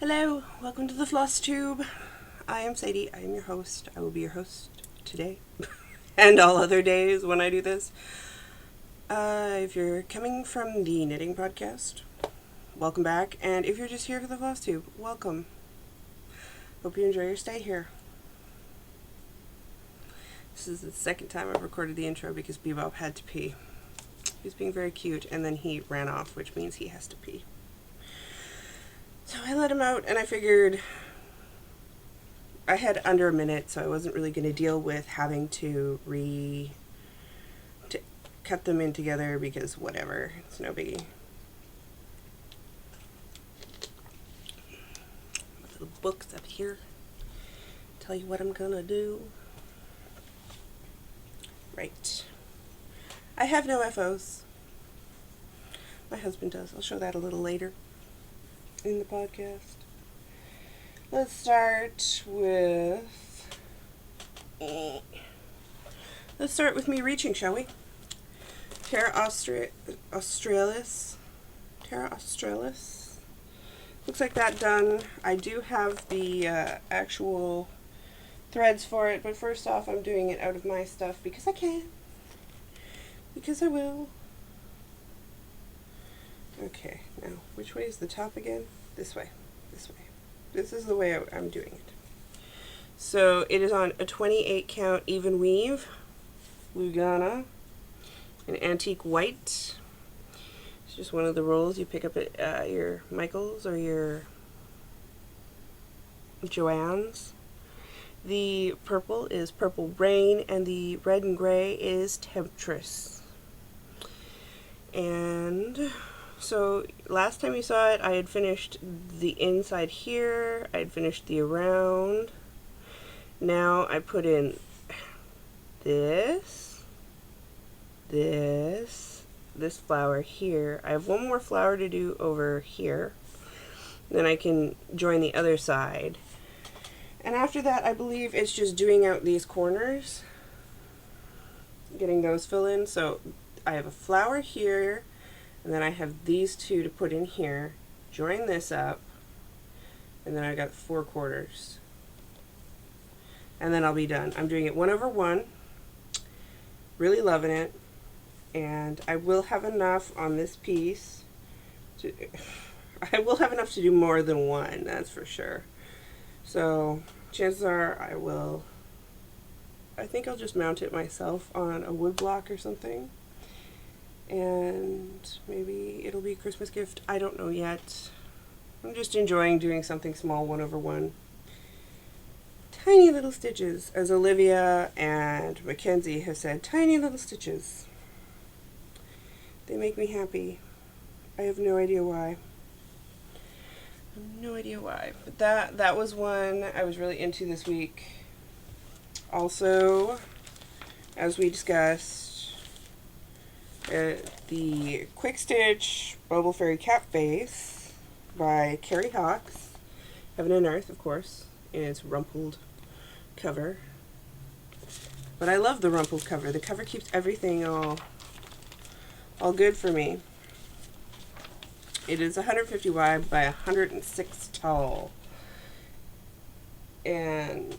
Hello, welcome to the Flosstube. I am Sadie. I am your host. I will be your host today and all other days when I do this. If you're coming from the knitting podcast, welcome back. And if you're just here for the Flosstube, welcome. Hope you enjoy your stay here. This is the second time I've recorded the intro because Bebop had to pee. He was being very cute and then he ran off, which means he has to pee. So I let him out and I figured I had under a minute, so I wasn't really going to deal with having to cut them in together because whatever, it's no biggie. My little books up here tell you what I'm gonna do. Right. I have no FOs. My husband does. I'll show that a little later in the podcast. Let's start with me reaching, shall we? Terra Australis. Terra Australis. Looks like that done. I do have the actual threads for it, but first off I'm doing it out of my stuff because I can. Because I will. Okay, now, which way is the top again? This way. This way. This is the way I'm doing it. So, it is on a 28 count even weave. Lugana. An antique white. It's just one of the rolls you pick up at your Michael's or your Joann's. The purple is Purple Rain, and the red and gray is Temptress. And so last time you saw it, I had finished the inside here, I had finished the around. Now I put in this flower here. I have one more flower to do over here. Then I can join the other side. And after that, I believe it's just doing out these corners, getting those fill in. So I have a flower here, and then I have these two to put in here, join this up, and then I got 4 quarters. And then I'll be done. I'm doing it 1/1, really loving it, and I will have enough on this piece I will have enough to do more than one, that's for sure. So chances are I think I'll just mount it myself on a wood block or something. And maybe it'll be a Christmas gift. I don't know yet. I'm just enjoying doing something small 1/1. Tiny little stitches, as Olivia and Mackenzie have said, tiny little stitches. They make me happy. I have no idea why. But that was one I was really into this week. Also, as we discussed, the Quick Stitch Bubble Fairy Cap Base by Carrie Hawks. Heaven and Earth, of course, in its rumpled cover. But I love the rumpled cover. The cover keeps everything all good for me. It is 150 wide by 106 tall. And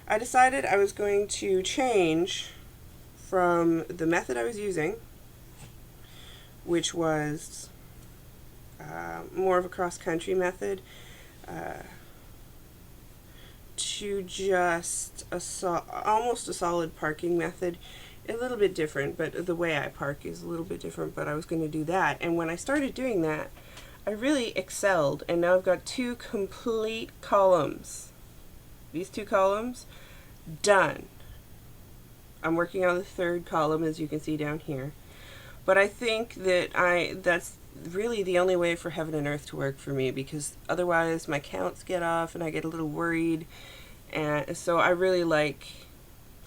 I decided I was going to change from the method I was using, which was more of a cross-country method, to just almost a solid parking method. A little bit different, but the way I park is a little bit different, but I was going to do that. And when I started doing that, I really excelled, and now I've got 2 complete columns. These 2 columns, done. I'm working on the 3rd column, as you can see down here. But I think that that's really the only way for Heaven and Earth to work for me, because otherwise my counts get off and I get a little worried. And so I really like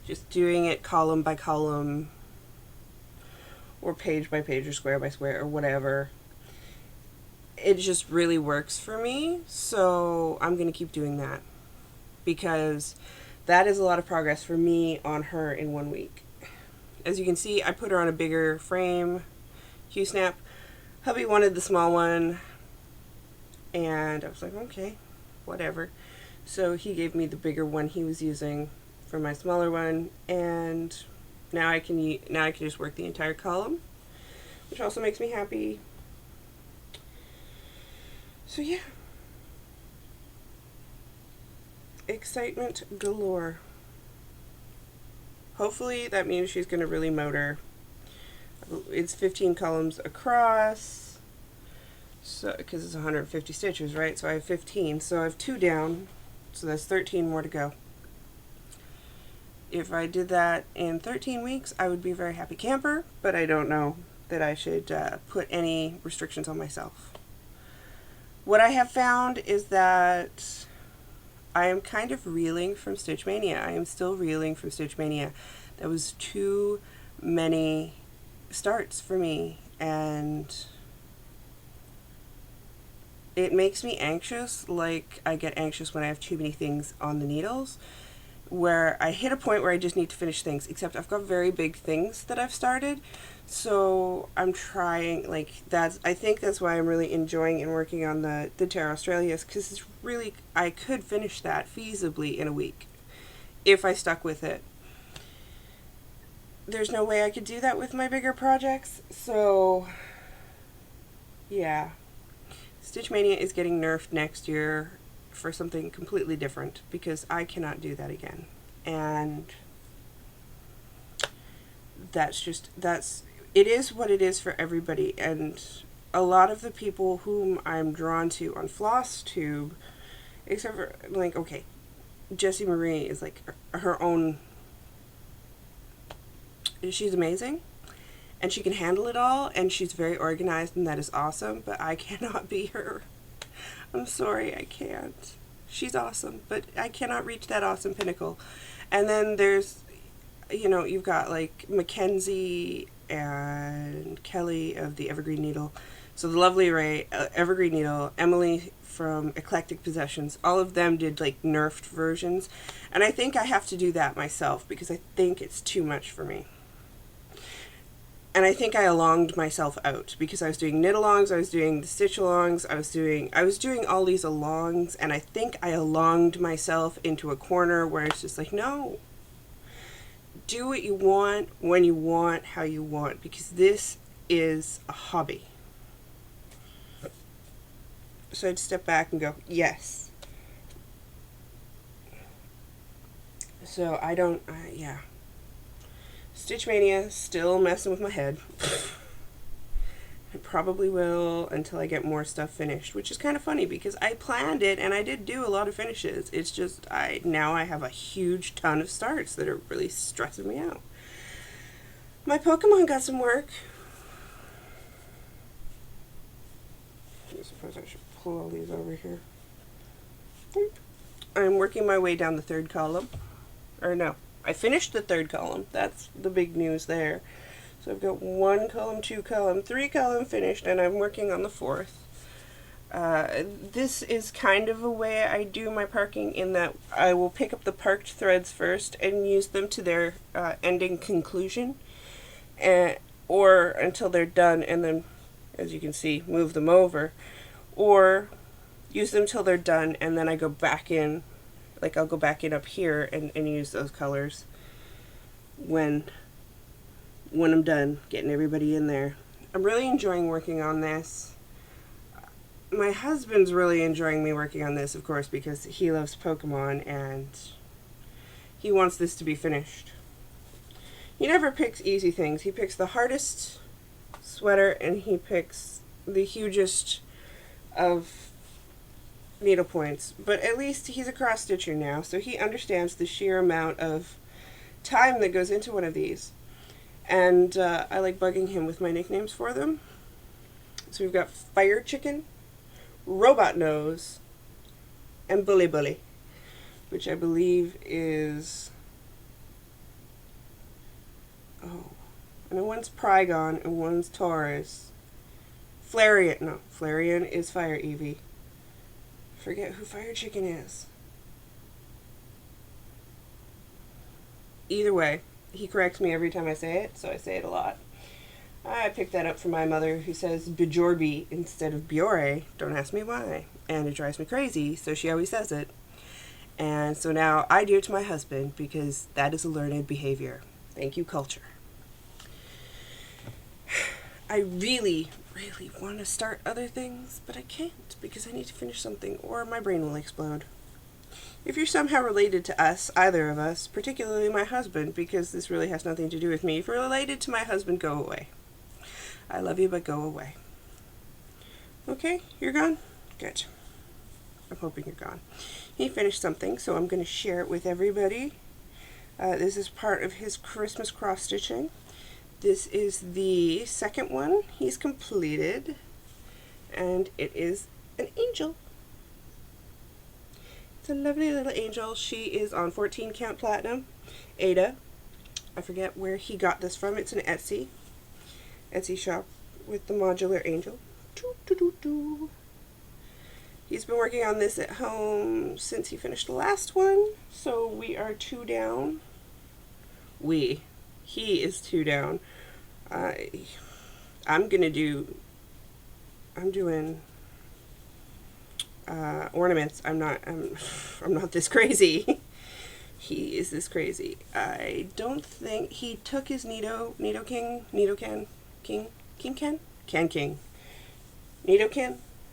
just doing it column by column, or page by page, or square by square, or whatever. It just really works for me, so I'm going to keep doing that, because that is a lot of progress for me on her in 1 week. As you can see, I put her on a bigger frame, Q-snap. Hubby wanted the small one, and I was like, okay, whatever. So he gave me the bigger one he was using for my smaller one, and now I can just work the entire column, which also makes me happy. So yeah, excitement galore. Hopefully that means she's going to really motor. It's 15 columns across, so because it's 150 stitches, right? So I have 15, so I have 2 down, so that's 13 more to go. If I did that in 13 weeks, I would be a very happy camper, but I don't know that I should put any restrictions on myself. What I have found is that I am kind of reeling from Stitch Mania. I am still reeling from Stitch Mania. That was too many starts for me, and it makes me anxious. Like, I get anxious when I have too many things on the needles, where I hit a point where I just need to finish things, except I've got very big things that I've started, so I'm trying, like, I think that's why I'm really enjoying and working on the Terra Australis, because it's really, I could finish that feasibly in a week, if I stuck with it. There's no way I could do that with my bigger projects, so, yeah. Stitch Mania is getting nerfed next year for something completely different, because I cannot do that again. And it is what it is for everybody. And a lot of the people whom I'm drawn to on Flosstube, except for, like, okay, Jessie Marie is like her own, she's amazing, and she can handle it all, and she's very organized, and that is awesome, but I cannot be her. I'm sorry, I can't. She's awesome, but I cannot reach that awesome pinnacle. And then there's, you've got like Mackenzie and Kelly of the Evergreen Needle. So the lovely Ray, Evergreen Needle, Emily from Eclectic Possessions, all of them did like nerfed versions. And I think I have to do that myself, because I think it's too much for me. And I think I alonged myself out, because I was doing knit-alongs, I was doing the stitch-alongs, I was doing all these alongs, and I think I alonged myself into a corner where it's just like, no. Do what you want, when you want, how you want, because this is a hobby. So I'd step back and go, yes. So I don't, yeah. Stitch Mania still messing with my head. I probably will until I get more stuff finished, which is kind of funny because I planned it and I did do a lot of finishes. It's just now I have a huge ton of starts that are really stressing me out. My Pokemon got some work. I suppose I should pull all these over here. I'm working my way down the 3rd column. Or no. I finished the 3rd column. That's the big news there. So I've got 1 column, 2 column, 3 column finished, and I'm working on the 4th. This is kind of a way I do my parking, in that I will pick up the parked threads first and use them to their ending conclusion, or until they're done, and then, as you can see, move them over, or use them till they're done, and then I go back in. Like, I'll go back in up here and use those colors when I'm done getting everybody in there. I'm really enjoying working on this. My husband's really enjoying me working on this, of course, because he loves Pokemon and he wants this to be finished. He never picks easy things. He picks the hardest sweater and he picks the hugest of needle points, but at least he's a cross stitcher now, so he understands the sheer amount of time that goes into one of these. And I like bugging him with my nicknames for them. So we've got Fire Chicken, Robot Nose, and Bully Bully, which I believe is, I know one's Prygon and one's Taurus. Flareon is Fire Eevee. Forget who Fire Chicken is. Either way, he corrects me every time I say it, so I say it a lot. I picked that up from my mother, who says Bjorby instead of Bjore. Don't ask me why. And it drives me crazy, so she always says it. And so now I do it to my husband because that is a learned behavior. Thank you, culture. I really, really want to start other things, but I can't because I need to finish something or my brain will explode. If you're somehow related to us, either of us, particularly my husband, because this really has nothing to do with me, if you're related to my husband, go away. I love you, but go away. Okay, you're gone? Good. I'm hoping you're gone. He finished something, so I'm going to share it with everybody. This is part of his Christmas cross-stitching. This is the second one he's completed, and it is an angel. It's a lovely little angel. She is on 14 count platinum. Ada. I forget where he got this from. It's an Etsy shop with the modular angel. He's been working on this at home since he finished the last one, so we are 2 down. He is 2 down. I'm doing ornaments. I'm not this crazy. He is this crazy. I don't think he took his Nidoking,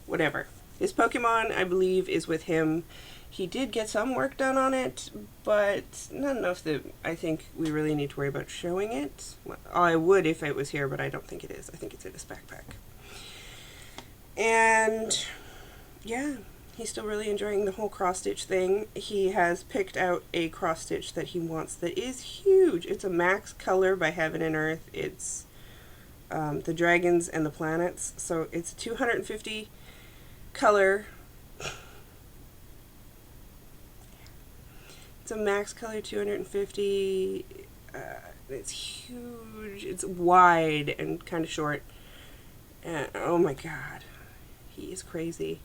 whatever. His Pokemon, I believe, is with him. He did get some work done on it, but not enough that I think we really need to worry about showing it. Well, I would if it was here, but I don't think it is. I think it's in his backpack. And yeah, he's still really enjoying the whole cross-stitch thing. He has picked out a cross-stitch that he wants that is huge. It's a Max Color by Heaven and Earth. It's the dragons and the planets. So it's 250 color. It's a Max Color 250. It's huge. It's wide and kind of short. And oh my god, he is crazy.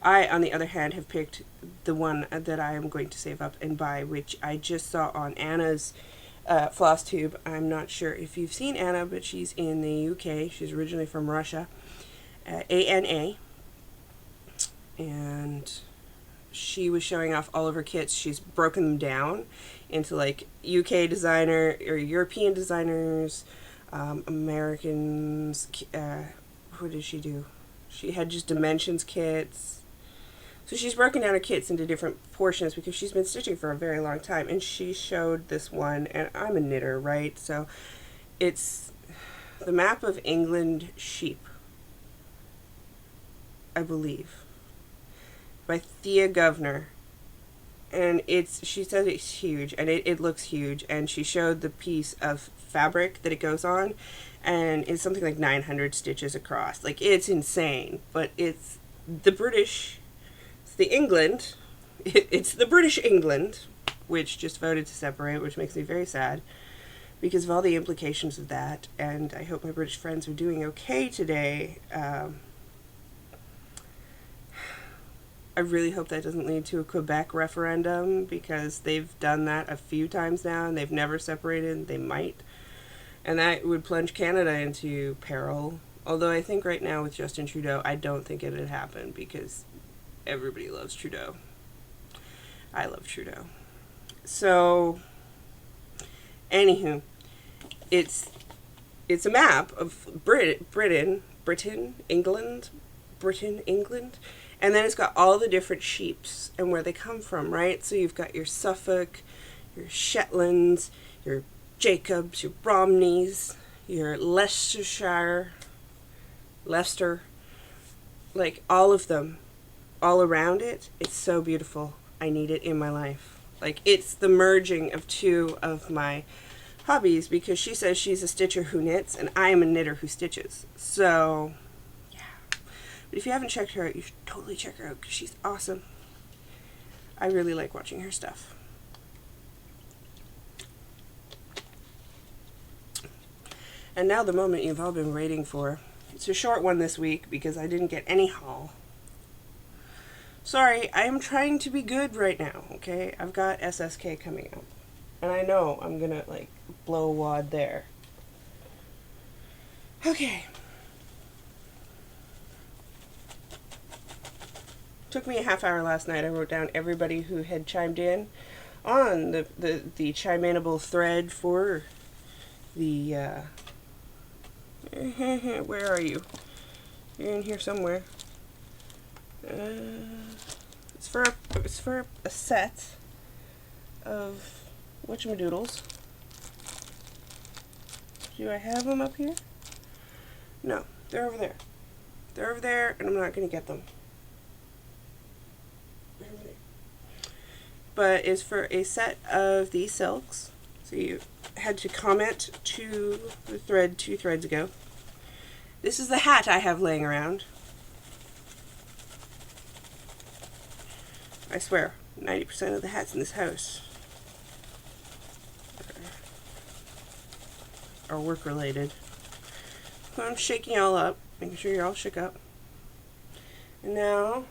I, on the other hand, have picked the one that I am going to save up and buy, which I just saw on Anna's Flosstube. I'm not sure if you've seen Anna, but she's in the UK. She's originally from Russia. ANA. And she was showing off all of her kits. She's broken them down into like UK designer or European designers, Americans. What did she do? She had just dimensions kits. So she's broken down her kits into different portions because she's been stitching for a very long time. And she showed this one, and I'm a knitter, right? So it's the map of England sheep, I believe, by Thea Governor. And she said it's huge, and it looks huge. And she showed the piece of fabric that it goes on, and it's something like 900 stitches across. Like, it's insane, but it's the British, it's the England, it's the British England, which just voted to separate, which makes me very sad because of all the implications of that. And I hope my British friends are doing okay today. I really hope that doesn't lead to a Quebec referendum, because they've done that a few times now and they've never separated. They might. And that would plunge Canada into peril. Although I think right now with Justin Trudeau, I don't think it would happen because everybody loves Trudeau. I love Trudeau. So, anywho, it's a map of Britain, England, and then it's got all the different sheeps and where they come from, right? So you've got your Suffolk, your Shetlands, your Jacobs, your Bromneys, your Leicestershire, Leicester, like all of them, all around it. It's so beautiful. I need it in my life. Like, it's the merging of two of my hobbies, because she says she's a stitcher who knits and I am a knitter who stitches. So, yeah. But if you haven't checked her out, you should totally check her out because she's awesome. I really like watching her stuff. And now the moment you've all been waiting for. It's a short one this week because I didn't get any haul. Sorry, I am trying to be good right now, okay? I've got SSK coming up. And I know I'm gonna, like, blow a wad there. Okay. Took me a half hour last night. I wrote down everybody who had chimed in on the chime-inable thread for the where are you? You're in here somewhere. It's for a set of whatchamadoodles. Do I have them up here? No, they're over there. They're over there, and I'm not going to get them. They're over there. But it's for a set of these silks. So you had to comment to the thread 2 threads ago. This is the hat I have laying around. I swear, 90% of the hats in this house are work related. So I'm shaking y'all up, making sure you're all shook up. And now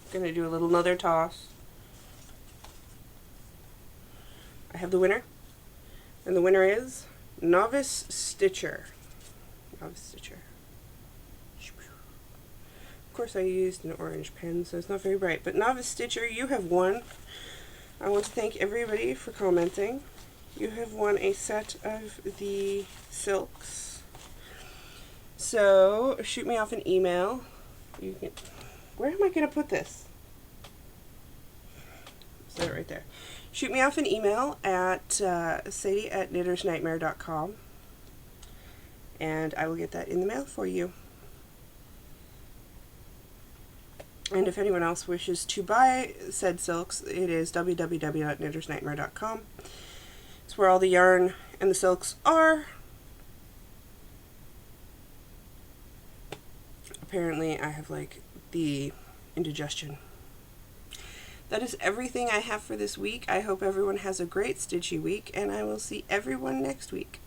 I'm gonna do another toss. I have the winner, and the winner is Novice Stitcher. Novice Stitcher. Of course I used an orange pen, so it's not very bright. But Novice Stitcher, you have won. I want to thank everybody for commenting. You have won a set of the silks. So shoot me off an email. You can. Where am I going to put this? Set it right there. Shoot me off an email at sadie@knittersnightmare.com, and I will get that in the mail for you. And if anyone else wishes to buy said silks, it is www.knittersnightmare.com. It's where all the yarn and the silks are. Apparently I have like the indigestion. That is everything I have for this week. I hope everyone has a great stitchy week, and I will see everyone next week.